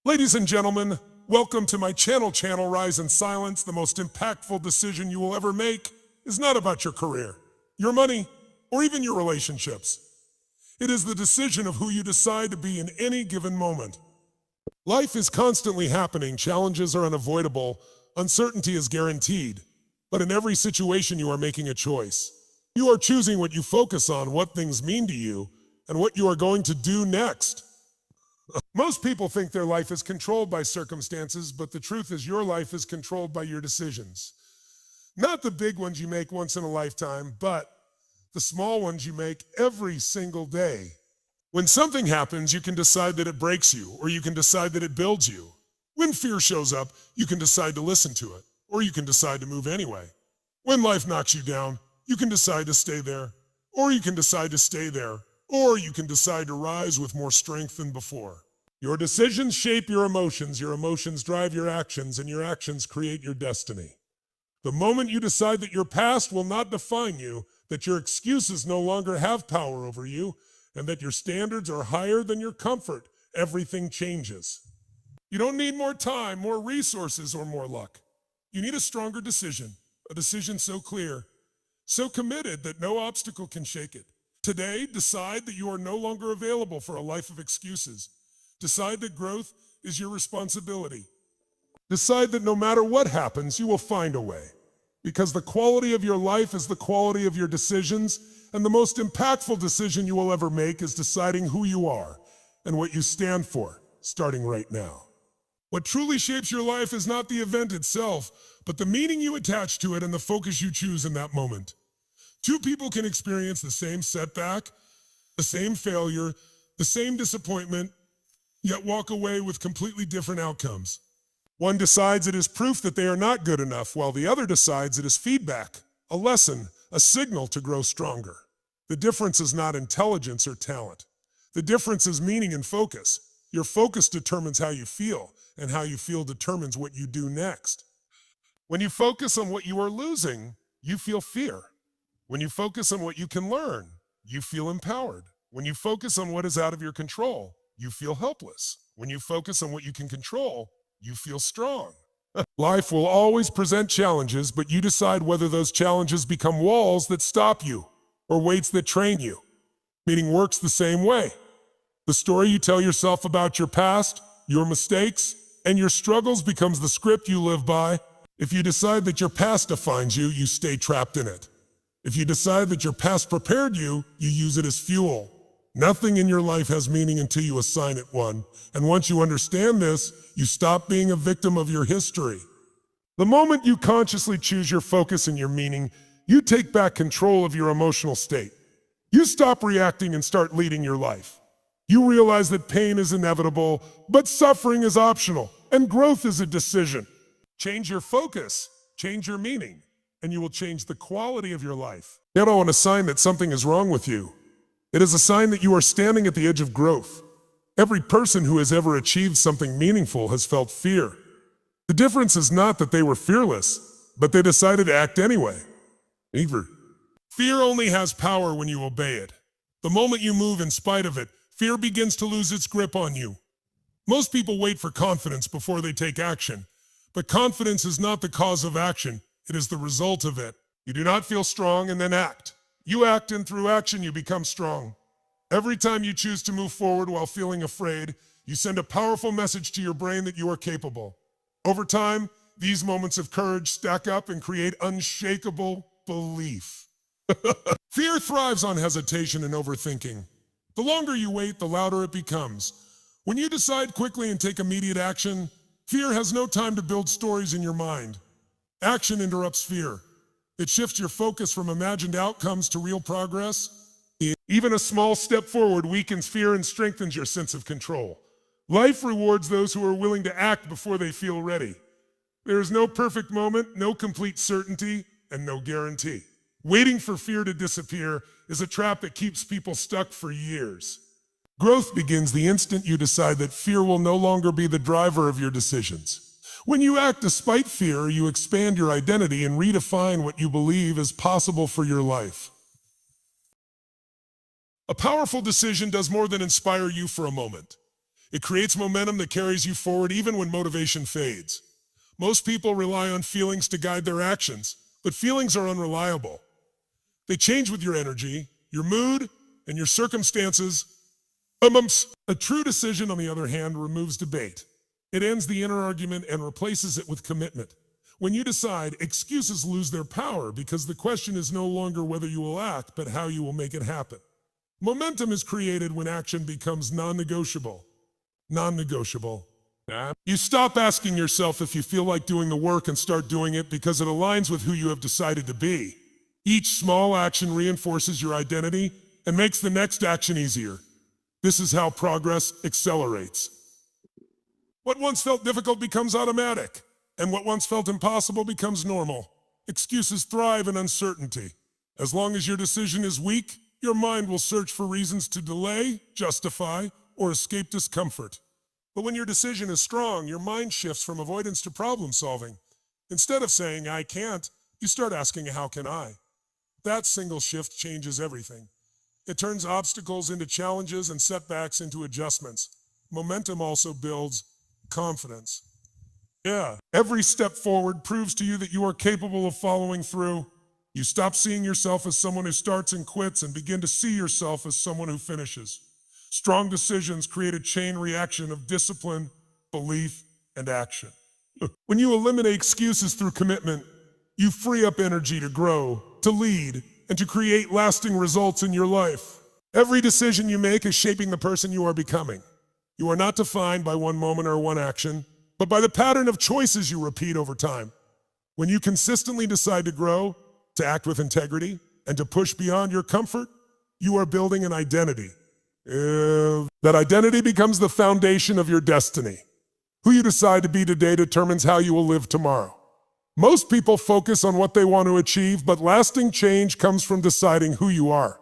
Ladies and gentlemen, welcome to my channel Rise in Silence. The most impactful decision you will ever make is not about your career, your money, or even your relationships. It is the decision of who you decide to be in any given moment. Life is constantly happening, challenges are unavoidable, uncertainty is guaranteed. But in every situation you are making a choice. You are choosing what you focus on, what things mean to you, and what you are going to do next. Most people think their life is controlled by circumstances, but the truth is your life is controlled by your decisions. Not the big ones you make once in a lifetime, but the small ones you make every single day. When something happens, you can decide that it breaks you, or you can decide that it builds you. When fear shows up, you can decide to listen to it, or you can decide to move anyway. When life knocks you down, you can decide to stay there, or you can decide to stay there, or you can decide to rise with more strength than before. Your decisions shape your emotions drive your actions, and your actions create your destiny. The moment you decide that your past will not define you, that your excuses no longer have power over you, and that your standards are higher than your comfort, everything changes. You don't need more time, more resources, or more luck. You need a stronger decision, a decision so clear, so committed that no obstacle can shake it. Today, decide that you are no longer available for a life of excuses. Decide that growth is your responsibility. Decide that no matter what happens, you will find a way. Because the quality of your life is the quality of your decisions, and the most impactful decision you will ever make is deciding who you are and what you stand for, starting right now. What truly shapes your life is not the event itself, but the meaning you attach to it and the focus you choose in that moment. Two people can experience the same setback, the same failure, the same disappointment, yet walk away with completely different outcomes. One decides it is proof that they are not good enough, while the other decides it is feedback, a lesson, a signal to grow stronger. The difference is not intelligence or talent. The difference is meaning and focus. Your focus determines how you feel, and how you feel determines what you do next. When you focus on what you are losing, you feel fear. When you focus on what you can learn, you feel empowered. When you focus on what is out of your control, you feel helpless. When you focus on what you can control, you feel strong. Life will always present challenges, but you decide whether those challenges become walls that stop you or weights that train you. Meaning works the same way. The story you tell yourself about your past, your mistakes, and your struggles becomes the script you live by. If you decide that your past defines you, you stay trapped in it. If you decide that your past prepared you, you use it as fuel. Nothing in your life has meaning until you assign it one. And once you understand this, you stop being a victim of your history. The moment you consciously choose your focus and your meaning, you take back control of your emotional state. You stop reacting and start leading your life. You realize that pain is inevitable, but suffering is optional, and growth is a decision. Change your focus, change your meaning, and you will change the quality of your life. You know, a sign that something is wrong with you. It is a sign that you are standing at the edge of growth. Every person who has ever achieved something meaningful has felt fear. The difference is not that they were fearless, but they decided to act anyway. Fear only has power when you obey it. The moment you move in spite of it, fear begins to lose its grip on you. Most people wait for confidence before they take action, but confidence is not the cause of action. It is the result of it. You do not feel strong and then act. You act, and through action you become strong. Every time you choose to move forward while feeling afraid, you send a powerful message to your brain that you are capable. Over time, these moments of courage stack up and create unshakable belief. Fear thrives on hesitation and overthinking. The longer you wait, the louder it becomes. When you decide quickly and take immediate action, fear has no time to build stories in your mind. Action interrupts fear. It shifts your focus from imagined outcomes to real progress. Even a small step forward weakens fear and strengthens your sense of control. Life rewards those who are willing to act before they feel ready. There is no perfect moment, no complete certainty, and no guarantee. Waiting for fear to disappear is a trap that keeps people stuck for years. Growth begins the instant you decide that fear will no longer be the driver of your decisions. When you act despite fear, you expand your identity and redefine what you believe is possible for your life. A powerful decision does more than inspire you for a moment. It creates momentum that carries you forward even when motivation fades. Most people rely on feelings to guide their actions, but feelings are unreliable. They change with your energy, your mood, and your circumstances. A true decision, on the other hand, removes debate. It ends the inner argument and replaces it with commitment. When you decide, excuses lose their power because the question is no longer whether you will act, but how you will make it happen. Momentum is created when action becomes non-negotiable. Non-negotiable. You stop asking yourself if you feel like doing the work and start doing it because it aligns with who you have decided to be. Each small action reinforces your identity and makes the next action easier. This is how progress accelerates. What once felt difficult becomes automatic, and what once felt impossible becomes normal. Excuses thrive in uncertainty. As long as your decision is weak, your mind will search for reasons to delay, justify, or escape discomfort. But when your decision is strong, your mind shifts from avoidance to problem solving. Instead of saying, I can't, you start asking, how can I? That single shift changes everything. It turns obstacles into challenges and setbacks into adjustments. Momentum also builds confidence. Every step forward proves to you that you are capable of following through. You stop seeing yourself as someone who starts and quits and begin to see yourself as someone who finishes. Strong decisions create a chain reaction of discipline, belief, and action. When you eliminate excuses through commitment, you free up energy to grow, to lead, and to create lasting results in your life. Every decision you make is shaping the person you are becoming. You are not defined by one moment or one action, but by the pattern of choices you repeat over time. When you consistently decide to grow, to act with integrity, and to push beyond your comfort, you are building an identity. That identity becomes the foundation of your destiny. Who you decide to be today determines how you will live tomorrow. Most people focus on what they want to achieve, but lasting change comes from deciding who you are.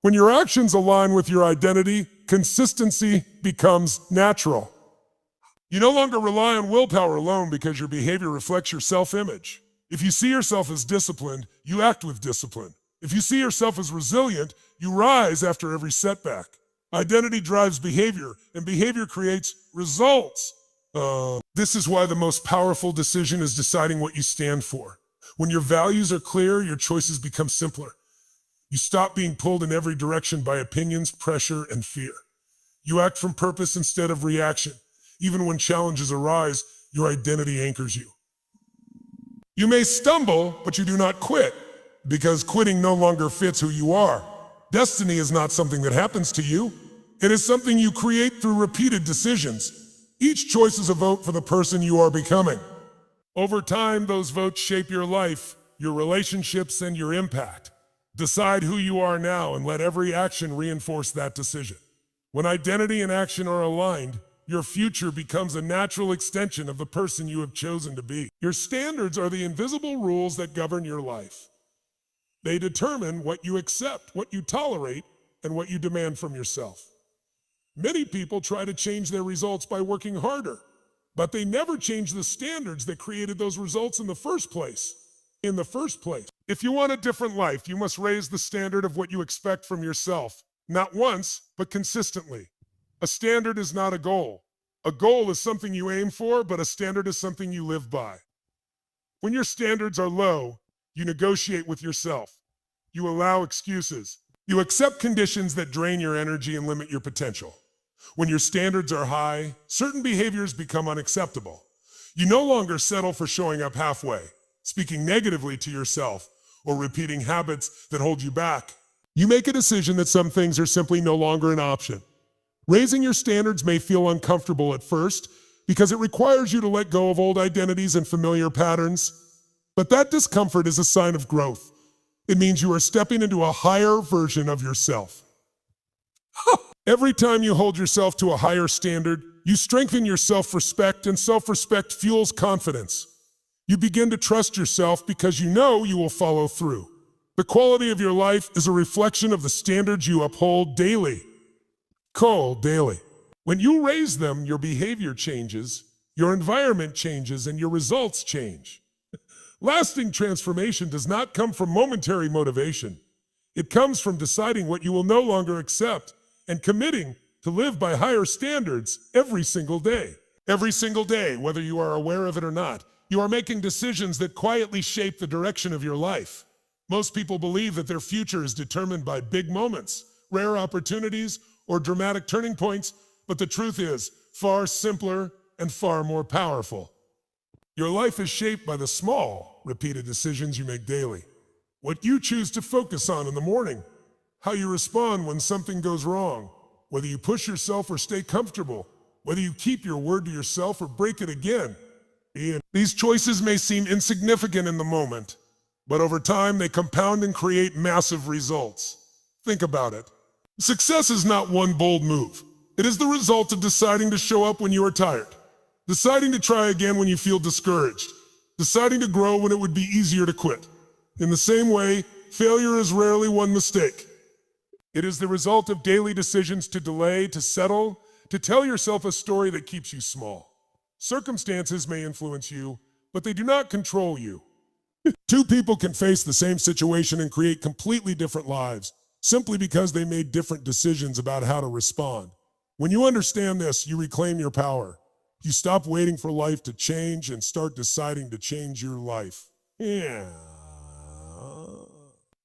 When your actions align with your identity, consistency becomes natural. You no longer rely on willpower alone because your behavior reflects your self-image. If you see yourself as disciplined, you act with discipline. If you see yourself as resilient, you rise after every setback. Identity drives behavior, and behavior creates results. This is why the most powerful decision is deciding what you stand for. When your values are clear, your choices become simpler. You stop being pulled in every direction by opinions, pressure, and fear. You act from purpose instead of reaction. Even when challenges arise, your identity anchors you. You may stumble, but you do not quit, because quitting no longer fits who you are. Destiny is not something that happens to you. It is something you create through repeated decisions. Each choice is a vote for the person you are becoming. Over time, those votes shape your life, your relationships, and your impact. Decide who you are now and let every action reinforce that decision. When identity and action are aligned, your future becomes a natural extension of the person you have chosen to be. Your standards are the invisible rules that govern your life. They determine what you accept, what you tolerate, and what you demand from yourself. Many people try to change their results by working harder, but they never change the standards that created those results in the first place. If you want a different life, you must raise the standard of what you expect from yourself, not once, but consistently. A standard is not a goal. A goal is something you aim for, but a standard is something you live by. When your standards are low, you negotiate with yourself. You allow excuses. You accept conditions that drain your energy and limit your potential. When your standards are high, certain behaviors become unacceptable. You no longer settle for showing up halfway, speaking negatively to yourself, or repeating habits that hold you back. You make a decision that some things are simply no longer an option. Raising your standards may feel uncomfortable at first because it requires you to let go of old identities and familiar patterns. But that discomfort is a sign of growth. It means you are stepping into a higher version of yourself. Every time you hold yourself to a higher standard, you strengthen your self-respect, and self-respect fuels confidence. You begin to trust yourself because you know you will follow through. The quality of your life is a reflection of the standards you uphold daily. Daily. When you raise them, your behavior changes, your environment changes, and your results change. Lasting transformation does not come from momentary motivation. It comes from deciding what you will no longer accept and committing to live by higher standards every single day. Every single day, whether you are aware of it or not, you are making decisions that quietly shape the direction of your life. Most people believe that their future is determined by big moments, rare opportunities, or dramatic turning points, but the truth is far simpler and far more powerful. Your life is shaped by the small, repeated decisions you make daily. What you choose to focus on in the morning, how you respond when something goes wrong, whether you push yourself or stay comfortable, whether you keep your word to yourself or break it again. These choices may seem insignificant in the moment, but over time they compound and create massive results. Think about it. Success is not one bold move. It is the result of deciding to show up when you are tired, deciding to try again when you feel discouraged, deciding to grow when it would be easier to quit. In the same way, failure is rarely one mistake. It is the result of daily decisions to delay, to settle, to tell yourself a story that keeps you small. Circumstances may influence you, but they do not control you. Two people can face the same situation and create completely different lives, simply because they made different decisions about how to respond. When you understand this, you reclaim your power. You stop waiting for life to change and start deciding to change your life.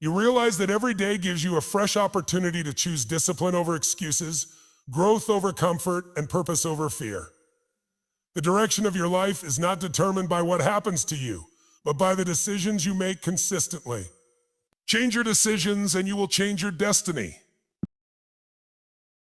You realize that every day gives you a fresh opportunity to choose discipline over excuses, growth over comfort, and purpose over fear. The direction of your life is not determined by what happens to you, but by the decisions you make consistently. Change your decisions and you will change your destiny.